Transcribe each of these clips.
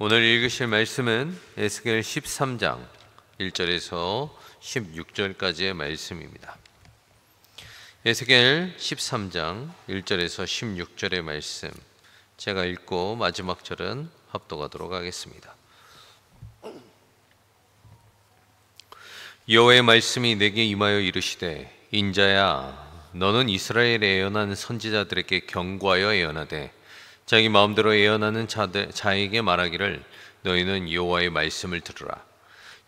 오늘 읽으실 말씀은 에스겔 13장 1절에서 16절까지의 말씀입니다. 에스겔 13장 1절에서 16절의 말씀, 제가 읽고 마지막 절은 합독하도록 하겠습니다. 여호와의 말씀이 내게 임하여 이르시되, 인자야, 너는 이스라엘에 예언하는 선지자들에게 경고하여 예언하되, 자기 마음대로 예언하는 자에게 말하기를, 너희는 여호와의 말씀을 들으라.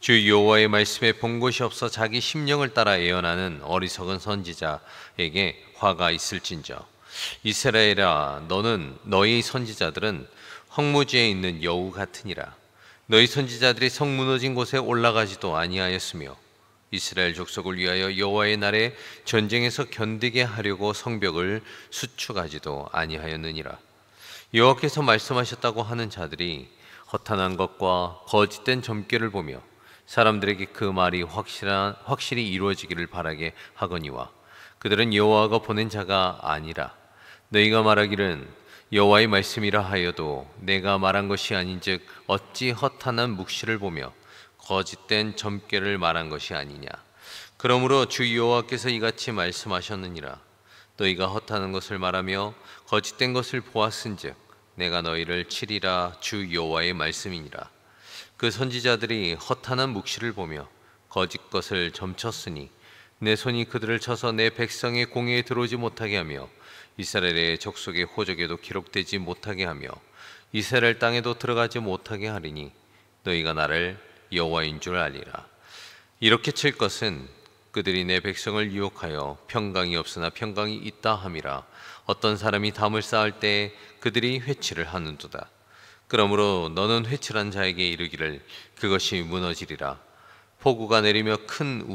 주 여호와의 말씀에 본 곳이 없어 자기 심령을 따라 예언하는 어리석은 선지자에게 화가 있을진저. 이스라엘아, 너희 선지자들은 황무지에 있는 여우 같으니라. 너희 선지자들이 성 무너진 곳에 올라가지도 아니하였으며, 이스라엘 족속을 위하여 여호와의 날에 전쟁에서 견디게 하려고 성벽을 수축하지도 아니하였느니라. 여호와께서 말씀하셨다고 하는 자들이 허탄한 것과 거짓된 점괘를 보며 사람들에게 그 말이 확실히 이루어지기를 바라게 하거니와, 그들은 여호와가 보낸 자가 아니라. 너희가 말하기는 여호와의 말씀이라 하여도 내가 말한 것이 아닌즉 어찌 허탄한 묵시를 보며 거짓된 점괘를 말한 것이 아니냐. 그러므로 주 여호와께서 이같이 말씀하셨느니라. 너희가 허탄한 것을 말하며 거짓된 것을 보았은즉 내가 너희를 치리라. 주 여호와의 말씀이니라. 그 선지자들이 허탄한 묵시를 보며 거짓 것을 점쳤으니 내 손이 그들을 쳐서 내 백성의 공회에 들어오지 못하게 하며 이스라엘의 족속의 호적에도 기록되지 못하게 하며 이스라엘 땅에도 들어가지 못하게 하리니 너희가 나를 여호와인 줄 알리라. 이렇게 칠 것은 그들이 내 백성을 유혹하여 평강이 없으나 평강이 있다 함이라. 어떤 사람이 담을 쌓을 때 그들이 회치를 하는도다. 그러므로 너는 회칠한 자에게 이르기를, 그것이 무너지리라. 폭우가 내리며 큰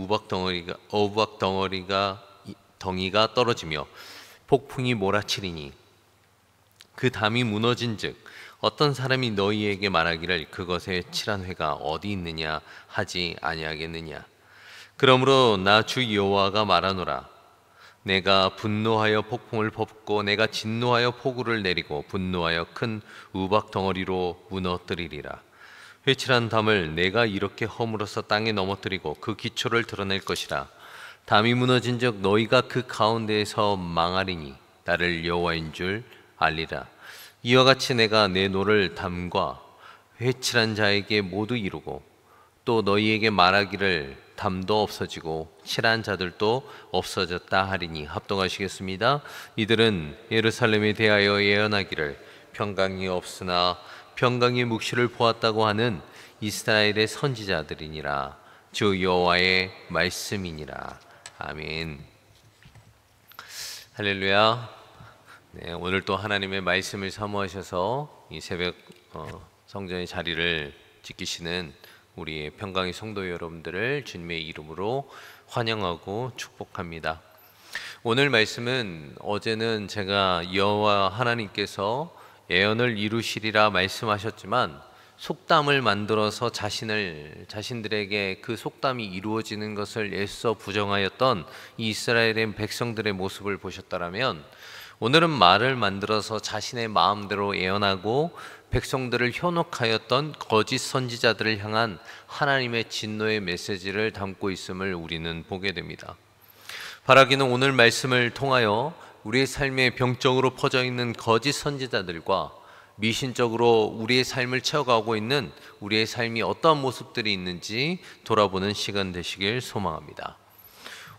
덩이가 떨어지며 폭풍이 몰아치리니 그 담이 무너진즉 어떤 사람이 너희에게 말하기를, 그것에 칠한 회가 어디 있느냐 하지 아니하겠느냐. 그러므로 나 주 여호와가 말하노라. 내가 분노하여 폭풍을 벗고 내가 진노하여 폭우를 내리고 분노하여 큰 우박 덩어리로 무너뜨리리라. 회칠한 담을 내가 이렇게 허물어서 땅에 넘어뜨리고 그 기초를 드러낼 것이라. 담이 무너진즉 너희가 그 가운데에서 망하리니 나를 여호와인 줄 알리라. 이와 같이 내가 내 노를 담과 회칠한 자에게 모두 이루고 또 너희에게 말하기를, 담도 없어지고 칠한 자들도 없어졌다 하리니. 합동하시겠습니다. 이들은 예루살렘에 대하여 예언하기를, 평강이 없으나 평강의 묵시를 보았다고 하는 이스라엘의 선지자들이니라. 주 여호와의 말씀이니라. 아멘. 할렐루야. 네, 오늘 또 하나님의 말씀을 사모하셔서 이 새벽 성전의 자리를 지키시는 우리 평강의 성도 여러분들을 주님의 이름으로 환영하고 축복합니다. 오늘 말씀은, 어제는 제가 여호와 하나님께서 예언을 이루시리라 말씀하셨지만 속담을 만들어서 자신들에게 그 속담이 이루어지는 것을 애써 부정하였던 이 이스라엘의 백성들의 모습을 보셨다라면, 오늘은 말을 만들어서 자신의 마음대로 예언하고 백성들을 현혹하였던 거짓 선지자들을 향한 하나님의 진노의 메시지를 담고 있음을 우리는 보게 됩니다. 바라기는 오늘 말씀을 통하여 우리의 삶에 병적으로 퍼져 있는 거짓 선지자들과 미신적으로 우리의 삶을 채워가고 있는 우리의 삶이 어떠한 모습들이 있는지 돌아보는 시간 되시길 소망합니다.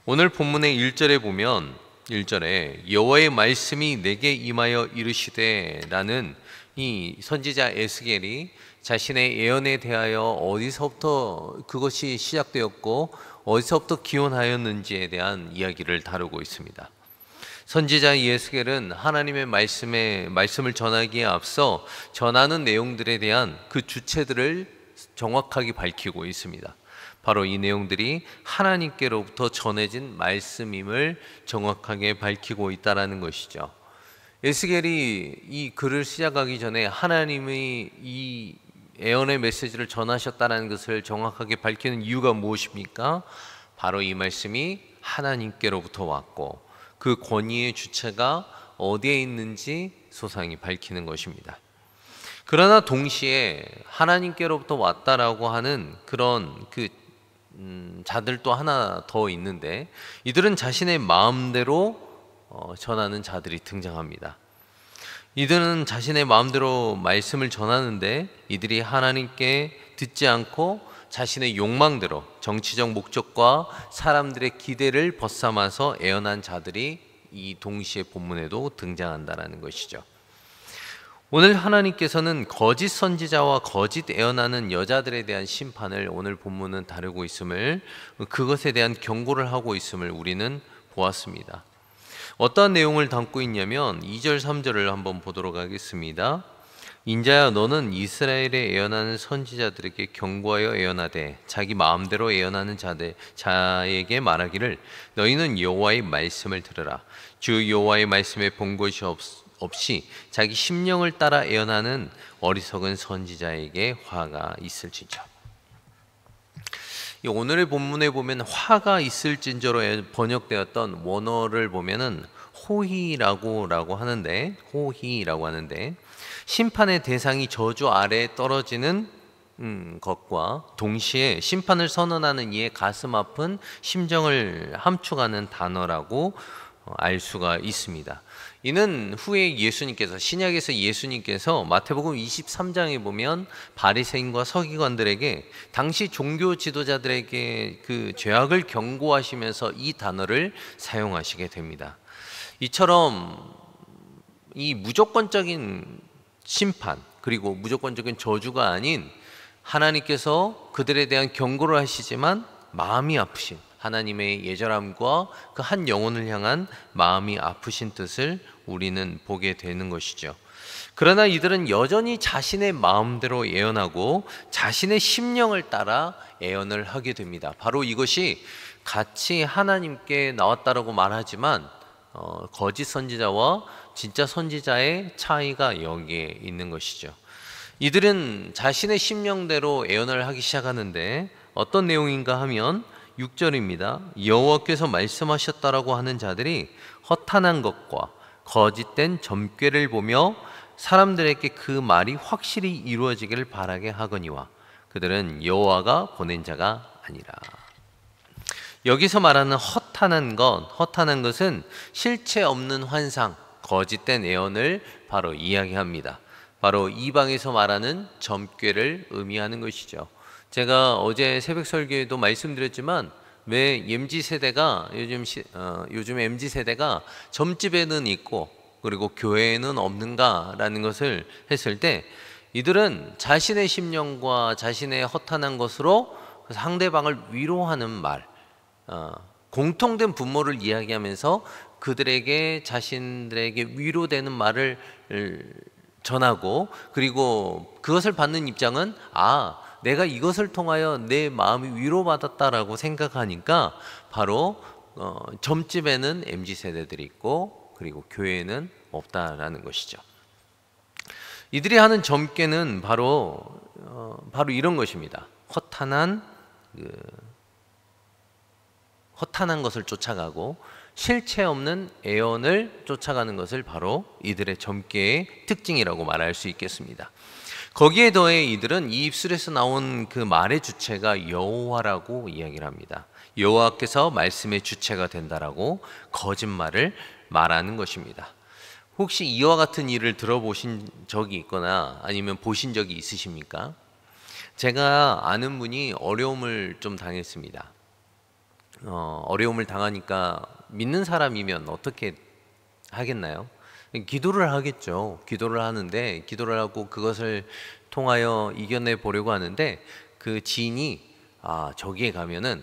오늘 본문의 1절에 보면, 1절에 여호와의 말씀이 내게 임하여 이르시되 라는 이 선지자 에스겔이 자신의 예언에 대하여 어디서부터 그것이 시작되었고 어디서부터 기원하였는지에 대한 이야기를 다루고 있습니다. 선지자 에스겔은 하나님의 말씀을 전하기에 앞서 전하는 내용들에 대한 그 주체들을 정확하게 밝히고 있습니다. 바로 이 내용들이 하나님께로부터 전해진 말씀임을 정확하게 밝히고 있다는 것이죠. 에스겔이 이 글을 시작하기 전에 하나님이 이 예언의 메시지를 전하셨다는 것을 정확하게 밝히는 이유가 무엇입니까? 바로 이 말씀이 하나님께로부터 왔고 그 권위의 주체가 어디에 있는지 소상히 밝히는 것입니다. 그러나 동시에 하나님께로부터 왔다라고 하는 그런 자들 또 하나 더 있는데, 이들은 자신의 마음대로 전하는 자들이 등장합니다. 이들은 자신의 마음대로 말씀을 전하는데, 이들이 하나님께 듣지 않고 자신의 욕망대로 정치적 목적과 사람들의 기대를 벗삼아서 애언한 자들이 이 동시에 본문에도 등장한다라는 것이죠. 오늘 하나님께서는 거짓 선지자와 거짓 애언하는 여자들에 대한 심판을 오늘 본문은 다루고 있음을, 그것에 대한 경고를 하고 있음을 우리는 보았습니다. 어떠한 내용을 담고 있냐면 2절 3절을 한번 보도록 하겠습니다. 인자야, 너는 이스라엘에 애언하는 선지자들에게 경고하여 애언하되 자기 마음대로 애언하는 자에게 말하기를 너희는 여호와의 말씀을 들으라. 주 여호와의 말씀에 본 것이 없이 자기 심령을 따라 애언하는 어리석은 선지자에게 화가 있을진저. 오늘의 본문에 보면 화가 있을진저로 번역되었던 원어를 보면은 호희라고 하는데 심판의 대상이 저주 아래에 떨어지는 것과 동시에 심판을 선언하는 이의 가슴 아픈 심정을 함축하는 단어라고 알 수가 있습니다. 이는 후에 예수님께서, 신약에서 예수님께서 마태복음 23장에 보면 바리새인과 서기관들에게, 당시 종교 지도자들에게 그 죄악을 경고하시면서 이 단어를 사용하시게 됩니다. 이처럼 이 무조건적인 심판, 그리고 무조건적인 저주가 아닌 하나님께서 그들에 대한 경고를 하시지만 마음이 아프신 하나님의 예절함과 그 한 영혼을 향한 마음이 아프신 뜻을 우리는 보게 되는 것이죠. 그러나 이들은 여전히 자신의 마음대로 예언하고 자신의 심령을 따라 예언을 하게 됩니다. 바로 이것이 같이 하나님께 나왔다라고 말하지만 거짓 선지자와 진짜 선지자의 차이가 여기에 있는 것이죠. 이들은 자신의 심령대로 예언을 하기 시작하는데 어떤 내용인가 하면 6절입니다. 여호와께서 말씀하셨다라고 하는 자들이 허탄한 것과 거짓된 점괘를 보며 사람들에게 그 말이 확실히 이루어지기를 바라게 하거니와 그들은 여호와가 보낸 자가 아니라. 여기서 말하는 허탄한 것은 실체 없는 환상, 거짓된 예언을 바로 이야기합니다. 바로 이방에서 말하는 점괘를 의미하는 것이죠. 제가 어제 새벽 설교에도 말씀드렸지만 왜 MZ세대가 요즘 MZ세대가 점집에는 있고 그리고 교회에는 없는가라는 것을 했을 때, 이들은 자신의 심령과 자신의 허탄한 것으로 상대방을 위로하는 말, 공통된 분모를 이야기하면서 그들에게 자신들에게 위로되는 말을 전하고, 그리고 그것을 받는 입장은 내가 이것을 통하여 내 마음이 위로받았다라고 생각하니까 바로 점집에는 MZ세대들이 있고 그리고 교회에는 없다라는 것이죠. 이들이 하는 점괘는 바로 이런 것입니다. 허탄한 것을 쫓아가고 실체 없는 애언을 쫓아가는 것을 바로 이들의 점괘의 특징이라고 말할 수 있겠습니다. 거기에 더해 이들은 이 입술에서 나온 그 말의 주체가 여호와라고 이야기를 합니다. 여호와께서 말씀의 주체가 된다라고 거짓말을 말하는 것입니다. 혹시 이와 같은 일을 들어보신 적이 있거나 아니면 보신 적이 있으십니까? 제가 아는 분이 어려움을 좀 당했습니다. 어려움을 당하니까 믿는 사람이면 어떻게 하겠나요? 기도를 하겠죠. 기도를 하는데, 기도를 하고 그것을 통하여 이겨내 보려고 하는데, 그 지인이 저기에 가면은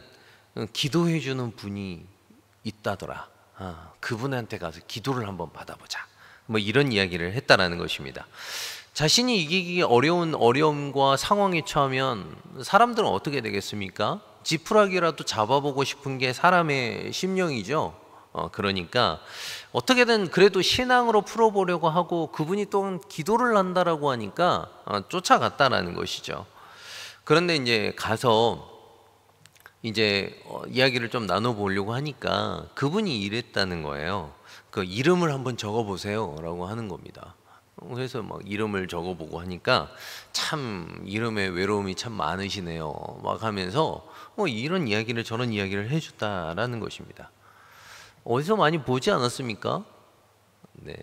기도해 주는 분이 있다더라. 그분한테 가서 기도를 한번 받아보자. 뭐 이런 이야기를 했다라는 것입니다. 자신이 이기기 어려운 어려움과 상황에 처하면 사람들은 어떻게 되겠습니까? 지푸라기라도 잡아보고 싶은 게 사람의 심령이죠. 그러니까 어떻게든 그래도 신앙으로 풀어보려고 하고, 그분이 또 기도를 한다라고 하니까 쫓아갔다라는 것이죠. 그런데 이제 가서 이야기를 좀 나눠보려고 하니까 그분이 이랬다는 거예요. 그 이름을 한번 적어보세요 라고 하는 겁니다. 그래서 막 이름을 적어보고 하니까 참 이름에 외로움이 참 많으시네요. 막 하면서 이런 이야기를 저런 이야기를 해줬다라는 것입니다. 어디서 많이 보지 않았습니까? 네.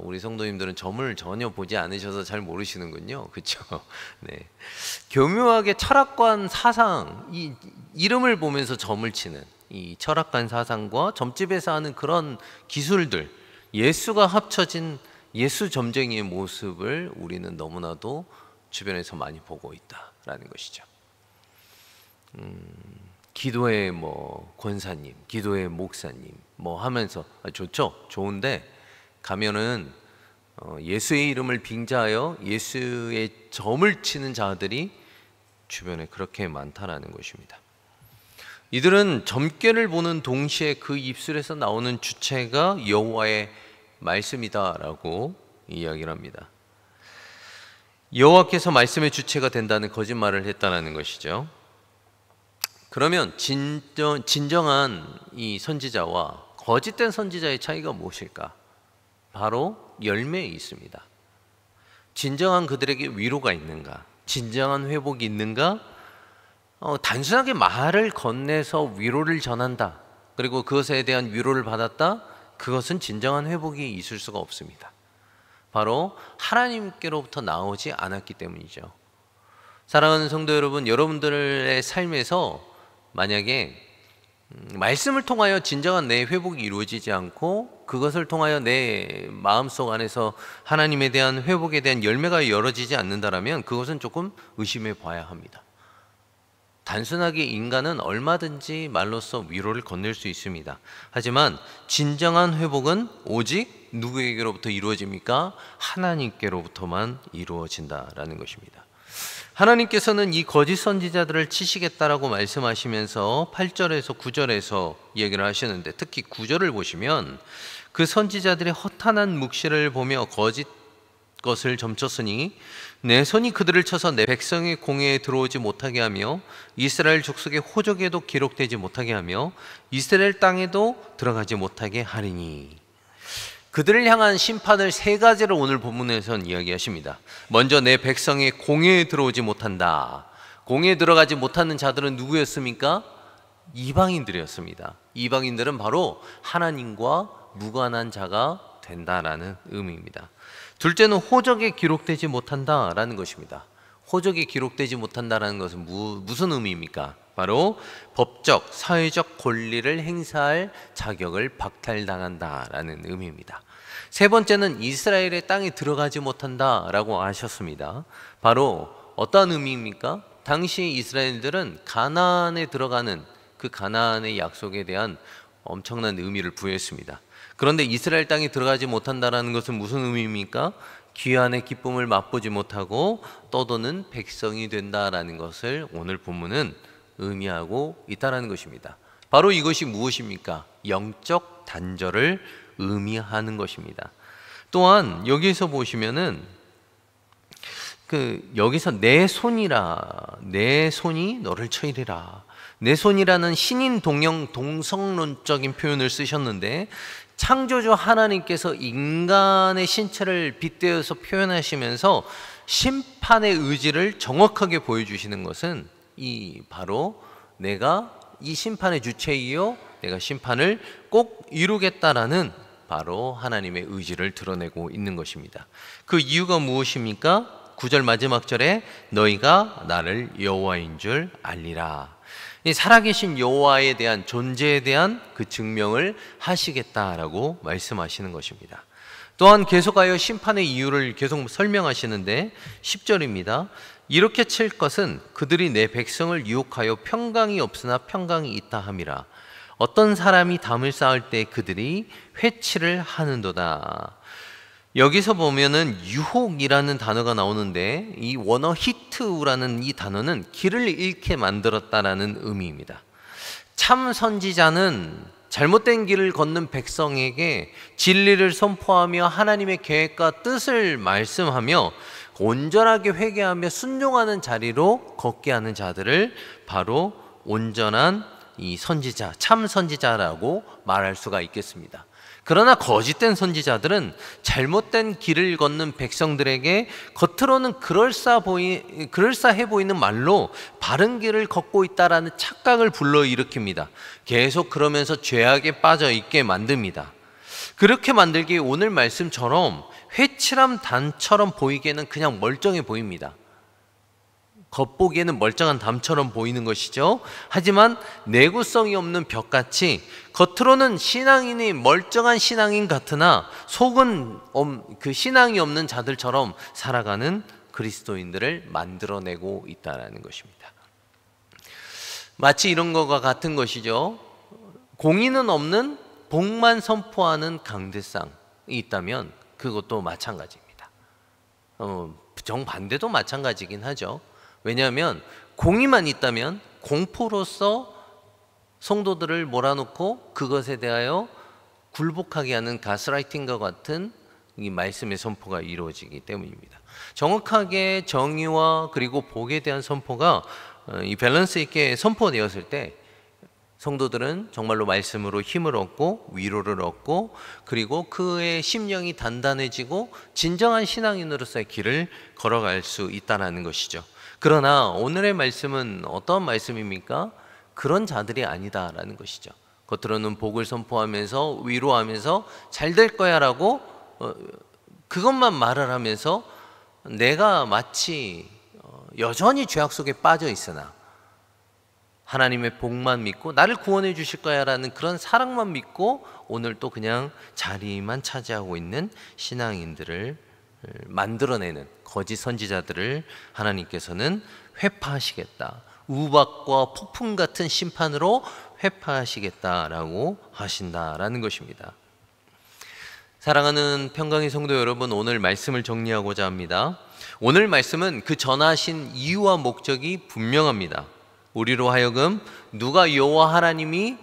우리 성도님들은 점을 전혀 보지 않으셔서 잘 모르시는군요. 그렇죠? 네. 교묘하게 철학관 사상, 이 이름을 보면서 점을 치는 이 철학관 사상과 점집에서 하는 그런 기술들, 예수가 합쳐진 예수 점쟁이의 모습을 우리는 너무나도 주변에서 많이 보고 있다라는 것이죠. 기도의 권사님, 기도의 목사님 하면서 좋죠, 좋은데 가면은 예수의 이름을 빙자하여 예수의 점을 치는 자들이 주변에 그렇게 많다라는 것입니다. 이들은 점괘를 보는 동시에 그 입술에서 나오는 주체가 여호와의 말씀이다라고 이야기를 합니다. 여호와께서 말씀의 주체가 된다는 거짓말을 했다는 것이죠. 그러면 진정한 이 선지자와 거짓된 선지자의 차이가 무엇일까? 바로 열매에 있습니다. 진정한 그들에게 위로가 있는가? 진정한 회복이 있는가? 단순하게 말을 건네서 위로를 전한다, 그리고 그것에 대한 위로를 받았다, 그것은 진정한 회복이 있을 수가 없습니다. 바로 하나님께로부터 나오지 않았기 때문이죠. 사랑하는 성도 여러분, 여러분들의 삶에서 만약에 말씀을 통하여 진정한 내 회복이 이루어지지 않고 그것을 통하여 내 마음속 안에서 하나님에 대한 회복에 대한 열매가 열어지지 않는다면 그것은 조금 의심해 봐야 합니다. 단순하게 인간은 얼마든지 말로써 위로를 건넬 수 있습니다. 하지만 진정한 회복은 오직 누구에게로부터 이루어집니까? 하나님께로부터만 이루어진다라는 것입니다. 하나님께서는 이 거짓 선지자들을 치시겠다라고 말씀하시면서 8절에서 9절에서 얘기를 하시는데, 특히 9절을 보시면 그 선지자들의 허탄한 묵시를 보며 거짓 것을 점쳤으니 내 손이 그들을 쳐서 내 백성의 공회에 들어오지 못하게 하며 이스라엘 족속의 호적에도 기록되지 못하게 하며 이스라엘 땅에도 들어가지 못하게 하리니. 그들을 향한 심판을 세 가지를 오늘 본문에서는 이야기하십니다. 먼저 내 백성의 공회에 들어오지 못한다. 공회에 들어가지 못하는 자들은 누구였습니까? 이방인들이었습니다. 이방인들은 바로 하나님과 무관한 자가 된다라는 의미입니다. 둘째는 호적에 기록되지 못한다라는 것입니다. 호적에 기록되지 못한다라는 것은 무슨 의미입니까? 바로 법적, 사회적 권리를 행사할 자격을 박탈당한다라는 의미입니다. 세 번째는 이스라엘의 땅에 들어가지 못한다라고 하셨습니다. 바로 어떤 의미입니까? 당시 이스라엘들은 가나안에 들어가는 그 가나안의 약속에 대한 엄청난 의미를 부여했습니다. 그런데 이스라엘 땅에 들어가지 못한다라는 것은 무슨 의미입니까? 귀환의 기쁨을 맛보지 못하고 떠도는 백성이 된다라는 것을 오늘 본문은 의미하고 있다는 것입니다. 바로 이것이 무엇입니까? 영적 단절을 의미하는 것입니다. 또한 여기서 보시면은 여기서 내 손이라, 내 손이 너를 쳐이리라, 내 손이라는 신인 동형 동성론적인 표현을 쓰셨는데, 창조주 하나님께서 인간의 신체를 빗대어서 표현하시면서 심판의 의지를 정확하게 보여주시는 것은 바로 내가 이 심판의 주체이요 내가 심판을 꼭 이루겠다라는 바로 하나님의 의지를 드러내고 있는 것입니다. 그 이유가 무엇입니까? 9절 마지막 절에 너희가 나를 여호와인 줄 알리라. 이 살아계신 여호와에 대한 존재에 대한 그 증명을 하시겠다라고 말씀하시는 것입니다. 또한 계속하여 심판의 이유를 계속 설명하시는데 10절입니다. 이렇게 칠 것은 그들이 내 백성을 유혹하여 평강이 없으나 평강이 있다 함이라. 어떤 사람이 담을 쌓을 때 그들이 회치를 하는도다. 여기서 보면은 유혹이라는 단어가 나오는데, 이 원어 히트우라는 이 단어는 길을 잃게 만들었다라는 의미입니다. 참 선지자는 잘못된 길을 걷는 백성에게 진리를 선포하며 하나님의 계획과 뜻을 말씀하며 온전하게 회개하며 순종하는 자리로 걷게 하는 자들을 바로 온전한 이 선지자, 참 선지자라고 말할 수가 있겠습니다. 그러나 거짓된 선지자들은 잘못된 길을 걷는 백성들에게 겉으로는 그럴싸해 보이는 말로 바른 길을 걷고 있다라는 착각을 불러일으킵니다. 계속 그러면서 죄악에 빠져 있게 만듭니다. 그렇게 만들기에 오늘 말씀처럼 회칠한 단처럼 보이기에는 그냥 멀쩡해 보입니다. 겉보기에는 멀쩡한 담처럼 보이는 것이죠. 하지만 내구성이 없는 벽같이 겉으로는 신앙인이 멀쩡한 신앙인 같으나 속은 그 신앙이 없는 자들처럼 살아가는 그리스도인들을 만들어내고 있다는 것입니다. 마치 이런 것과 같은 것이죠. 공의는 없는 복만 선포하는 강대상이 있다면 그것도 마찬가지입니다. 정반대도 마찬가지긴 하죠. 왜냐하면 공의만 있다면 공포로서 성도들을 몰아놓고 그것에 대하여 굴복하게 하는 가스라이팅과 같은 이 말씀의 선포가 이루어지기 때문입니다. 정확하게 정의와 그리고 복에 대한 선포가 이 밸런스 있게 선포되었을 때 성도들은 정말로 말씀으로 힘을 얻고 위로를 얻고 그리고 그의 심령이 단단해지고 진정한 신앙인으로서의 길을 걸어갈 수 있다는 것이죠. 그러나 오늘의 말씀은 어떤 말씀입니까? 그런 자들이 아니다라는 것이죠. 겉으로는 복을 선포하면서 위로하면서 잘 될 거야 라고 그것만 말을 하면서 내가 마치 여전히 죄악 속에 빠져 있으나 하나님의 복만 믿고 나를 구원해 주실 거야 라는 그런 사랑만 믿고 오늘 또 그냥 자리만 차지하고 있는 신앙인들을 만들어내는 거짓 선지자들을 하나님께서는 회파하시겠다. 우박과 폭풍 같은 심판으로 회파하시겠다라고 하신다라는 것입니다. 사랑하는 평강의 성도 여러분, 오늘 말씀을 정리하고자 합니다. 오늘 말씀은 그 전하신 이유와 목적이 분명합니다. 우리로 하여금 누가 여호와 하나님이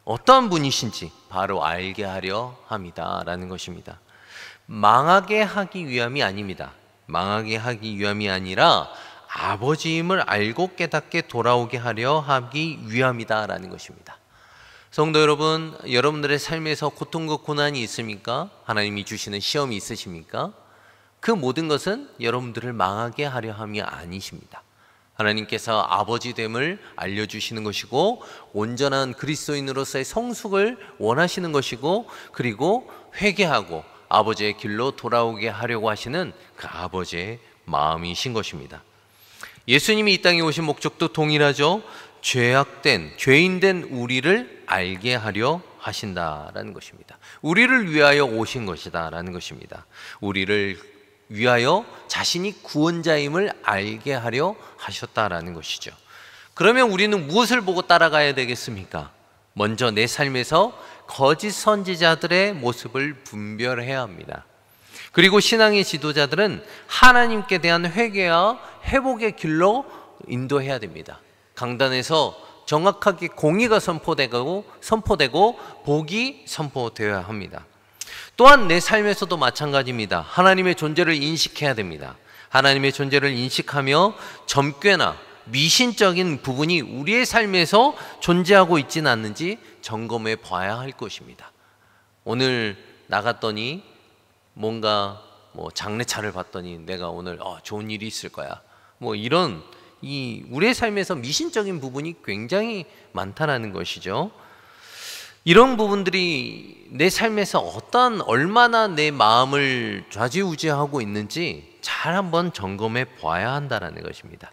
어떠한 분이신지 바로 알게 하려 함이다라는 것입니다. 망하게 하기 위함이 아닙니다. 망하게 하기 위함이 아니라 아버지임을 알고 깨닫게 돌아오게 하려 하기 위함이다라는 것입니다. 성도 여러분, 여러분들의 삶에서 고통과 고난이 있습니까? 하나님이 주시는 시험이 있으십니까? 그 모든 것은 여러분들을 망하게 하려 함이 아니십니다. 하나님께서 아버지됨을 알려주시는 것이고 온전한 그리스도인으로서의 성숙을 원하시는 것이고 그리고 회개하고 아버지의 길로 돌아오게 하려고 하시는 그 아버지의 마음이신 것입니다. 예수님이 이 땅에 오신 목적도 동일하죠. 죄인된 우리를 알게 하려 하신다라는 것입니다. 우리를 위하여 오신 것이다라는 것입니다. 우리를 위하여 자신이 구원자임을 알게 하려 하셨다라는 것이죠. 그러면 우리는 무엇을 보고 따라가야 되겠습니까? 먼저 내 삶에서 거짓 선지자들의 모습을 분별해야 합니다. 그리고 신앙의 지도자들은 하나님께 대한 회개와 회복의 길로 인도해야 됩니다. 강단에서 정확하게 공의가 선포되고 복이 선포되어야 합니다. 또한 내 삶에서도 마찬가지입니다. 하나님의 존재를 인식해야 됩니다. 하나님의 존재를 인식하며 점괘나 미신적인 부분이 우리의 삶에서 존재하고 있지는 않는지 점검해 봐야 할 것입니다. 오늘 나갔더니 뭔가 장례차를 봤더니 내가 오늘 좋은 일이 있을 거야. 이런 우리의 삶에서 미신적인 부분이 굉장히 많다라는 것이죠. 이런 부분들이 내 삶에서 얼마나 내 마음을 좌지우지하고 있는지 잘 한번 점검해 봐야 한다는 것입니다.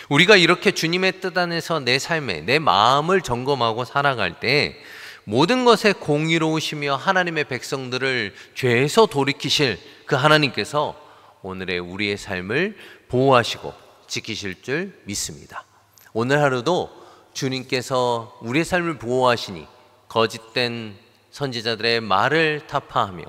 우리가 이렇게 주님의 뜻 안에서 내 삶에 내 마음을 점검하고 살아갈 때 모든 것에 공의로우시며 하나님의 백성들을 죄에서 돌이키실 그 하나님께서 오늘의 우리의 삶을 보호하시고 지키실 줄 믿습니다. 오늘 하루도 주님께서 우리의 삶을 보호하시니 거짓된 선지자들의 말을 타파하며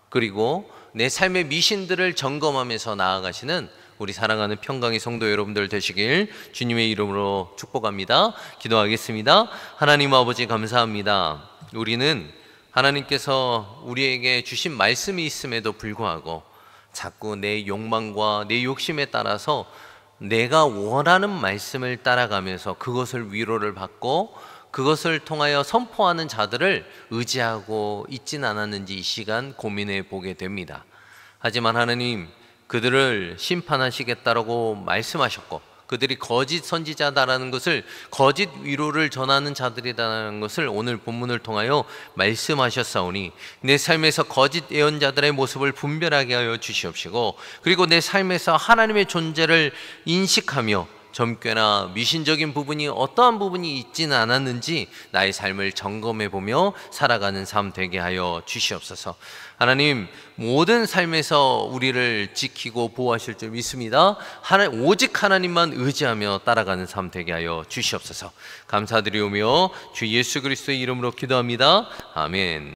그리고 내 삶의 미신들을 점검하면서 나아가시는 우리 사랑하는 평강의 성도 여러분들 되시길 주님의 이름으로 축복합니다. 기도하겠습니다. 하나님 아버지 감사합니다. 우리는 하나님께서 우리에게 주신 말씀이 있음에도 불구하고 자꾸 내 욕망과 내 욕심에 따라서 내가 원하는 말씀을 따라가면서 그것을 위로를 받고 그것을 통하여 선포하는 자들을 의지하고 있진 않았는지 이 시간 고민해 보게 됩니다. 하지만 하나님 그들을 심판하시겠다라고 말씀하셨고 그들이 거짓 선지자다라는 것을, 거짓 위로를 전하는 자들이라는 것을 오늘 본문을 통하여 말씀하셨사오니 내 삶에서 거짓 예언자들의 모습을 분별하게 하여 주시옵시고, 그리고 내 삶에서 하나님의 존재를 인식하며 점괘나 미신적인 부분이 어떠한 부분이 있지는 않았는지 나의 삶을 점검해보며 살아가는 삶 되게 하여 주시옵소서. 하나님 모든 삶에서 우리를 지키고 보호하실 줄 믿습니다. 오직 하나님만 의지하며 따라가는 삶 되게 하여 주시옵소서. 감사드리오며 주 예수 그리스도의 이름으로 기도합니다. 아멘.